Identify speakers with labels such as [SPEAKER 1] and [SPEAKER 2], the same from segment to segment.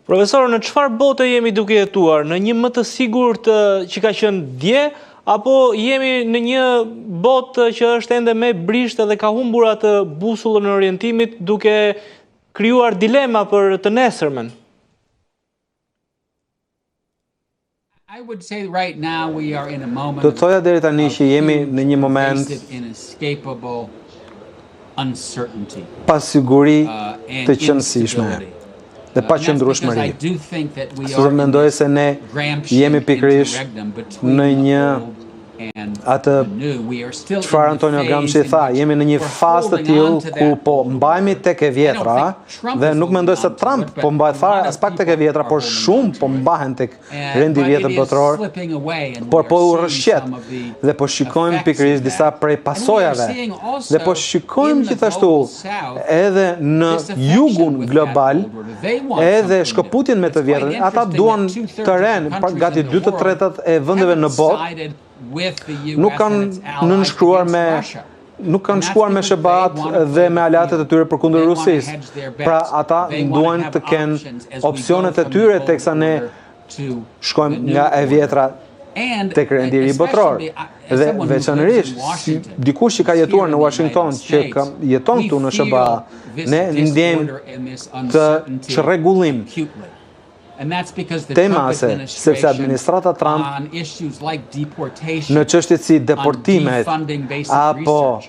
[SPEAKER 1] Profesor, në çfarë bote jemi duke jetuar? Në një më të sigurt që ka qenë dje, apo jemi në një botë që është ende me brisht dhe ka humbur atë busullën e orientimit duke krijuar dilema për të nesërmen?
[SPEAKER 2] Do të thoja deri tani që jemi në një moment pasiguri të qëndësishme dhe pa qëndrueshmëri. Sepse mendoj se ne jemi pikërisht në një atë çfarë Antonio Gramsci tha, jemi në një fazë të tillë ku po mbajemi tek e vjetra dhe nuk mendoj se Trump po mbahet fare as pak tek e vjetra, por shumë po mbahen tek rendi i vjetër botror, por po u rrëshqet dhe po shikojmë pikërisht disa prej pasojave dhe po shikojmë gjithashtu edhe në jugun global edhe shkëputjen me të vjetrin. Ata duan të renë, gati 2/3 e vendeve në botë nuk kanë nënshkruar nuk kanë shkuar me SBA-t dhe me aleatet e tyre përkundër Rusisë. Pra ata duan të kenë opsionet e tyre teksa ne shkojmë nga e vjetra tek rendi i ri botror. Dhe veçanërisht dikush që ka jetuar në Washington, që jeton këtu në SBA, ne ndjejmë të çrregullim temase, sepse administrata Trump në çështjet si deportimet apo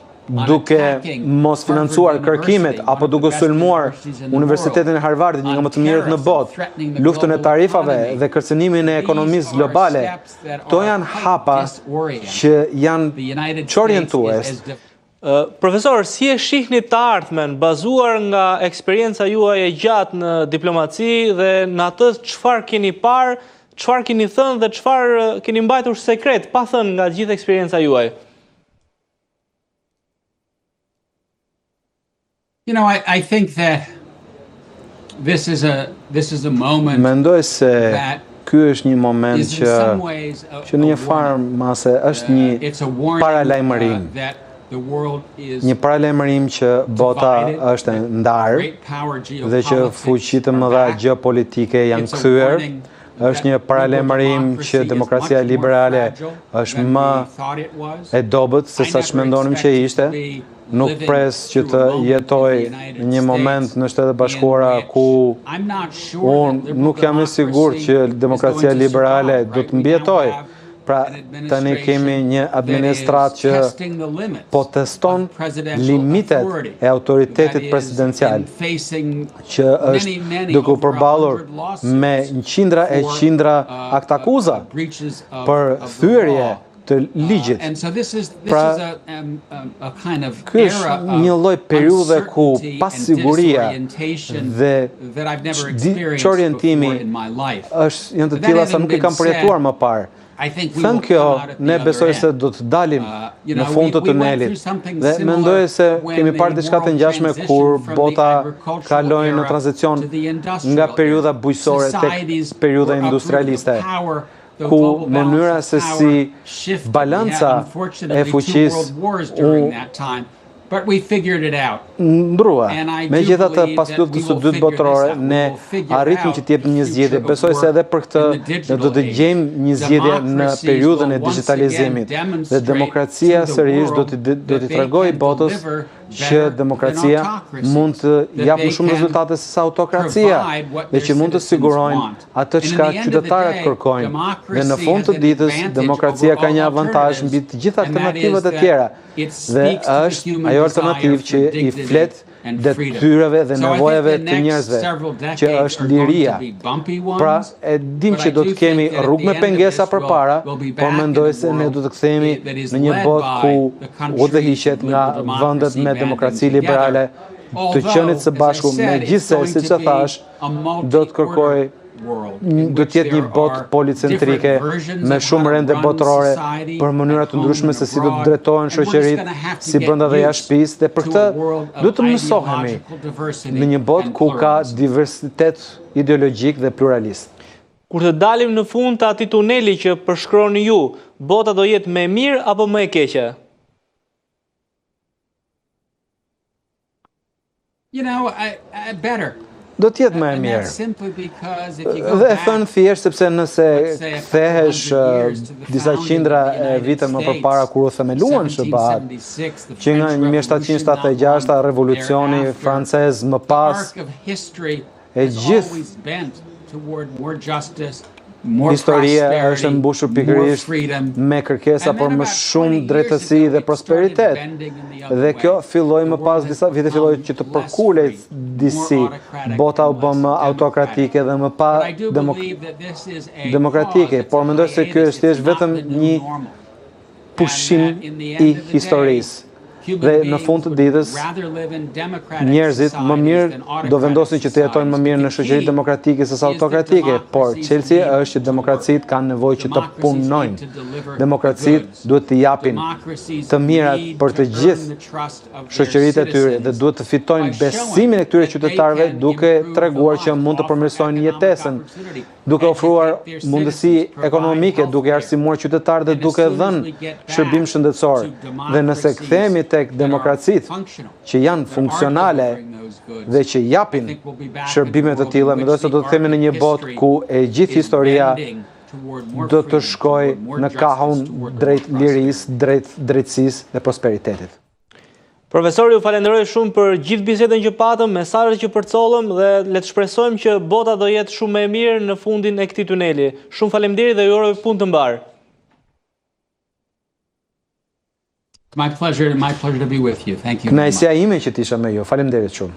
[SPEAKER 2] duke mos financuar kërkimet apo duke sulmuar Universitetin e Harvardit, një nga më të mirët në botë, luftën e tarifave dhe kërcënimin e ekonomisë globale, këto janë hapa që janë çorientues.
[SPEAKER 1] Profesor, si e shihni të ardhmen bazuar nga eksperienca juaj e gjatë në diplomaci dhe në atë çfarë keni parë, çfarë keni thënë dhe çfarë keni mbajtur sekret, pa thënë nga gjithë eksperienca juaj?
[SPEAKER 3] I think that this is a moment.
[SPEAKER 2] Mendoj se ky është një moment që në një farë mase është një paralajmërim. Një paralajmërim që bota është ndarë dhe që fuqitë më dha geopolitike janë kthyer. Është një paralajmërim që demokracia liberale është më e dobët se sa ç'mendonim që ishte. Nuk pres që të jetoj në një moment në Shtetet Bashkuara ku unë nuk jam i sigurt që demokracia liberale do të mbjetoj. Pra, tani kemi një administratë që po teston limitet e autoritetit presidencial, që është duke u përballur me qindra e qindra aktakuza për thyerje të ligjit. Pra, ky është një lloj periudhe ku pasiguria dhe çorientimi janë të tilla sa nuk e kam përjetuar më parë. Thënë kjo, ne besoj se do të dalim në fund të tunelit dhe mendoj se kemi parë diçka të ngjashme kur bota kaloi në tranzicion nga periudha bujqësore tek periudha industrialiste, ku mënyra se si balanca e fuqisë ndrua. Megjithatë, pas luftës së dytë botërore, ne arritëm që të jepim një zgjedhje. Besoj se edhe për këtë ne do të gjejmë një zgjedhje në periudhën e digitalizimit. Dhe demokracia sërish do t'i tregojë botës që demokracia mund të japë më shumë rezultate se sa autokracia dhe që mund të sigurojnë atë çka qytetarët kërkojnë. Dhe në fund të ditës, demokracia ka një avantazh mbi të gjitha alternativat e tjera. Dhe është ajo alternativë që i flet detyrave dhe nevojave të njerëzve, që është liria. Pra, e dim që do të kemi rrugë me pengesa përpara, por mendoj se ne do të kthehemi në një botë ku udhëhiqet nga vendet me demokraci liberale të qenit së bashku, megjithse, siç e thash, do të kërkoj do të jetë një botë policentrike me shumë rende botërore për mënyra të ndryshme se si do të drejtohen shoqëritë, si brenda dhe jashtë shtëpisë, dhe për këtë do të mësohemi në një botë ku ka diversitet ideologjik dhe pluralist.
[SPEAKER 1] Kur të dalim në fund të atij tuneli që përshkroni ju, bota do jetë më e mirë apo më e keqe?
[SPEAKER 3] Better.
[SPEAKER 2] do t'jetë më e mirë. Dhe e thënë thjesht sepse nëse kthehesh disa qindra vite më përpara kur u themeluan SBA-t, që nga 1776 revolucioni francez më pas e gjithë historia është mbushur pikërisht me kërkesa për më shumë drejtësi dhe prosperitet. Dhe kjo filloi më pas disa vite filloi që të përkulej disi, bota u bë më autokratike dhe më pa demokratike, por mendoj se ky është thjesht vetëm një pushim i historisë. Dhe në fund të ditës, njerëzit më mirë do vendosin që të jetojnë më mirë në shoqëri demokratike se sa autokratike, por çelësia është që demokracitë kanë nevojë që të punojnë. Demokracitë duhet të japin të mirat për të gjithë shoqëritë e tyre dhe duhet të fitojnë besimin e këtyre qytetarëve duke treguar që mund të përmirësojnë jetesën, duke ofruar mundësi ekonomike, duke arsimuar qytetarët dhe duke dhënë shërbim shëndetësor. Dhe nëse kthehemi tek demokracitë që janë funksionale dhe që japin shërbime të tilla, mendoj se do të themi në një botë ku e gjithë historia do të shkojë në kahun drejt lirisë, drejt drejtësisë dhe prosperitetit.
[SPEAKER 1] Profesori, ju falenderoj shumë për gjithë bisedën që patëm, mesazhet që përcollëm dhe le të shpresojmë që bota do jetë shumë më e mirë në fundin e këtij tuneli. Shumë faleminderit dhe ju uroj punë të mbar.
[SPEAKER 3] My pleasure to be with you. Thank you.
[SPEAKER 2] Kënaqësia ime që të isha me ju. Faleminderit shumë.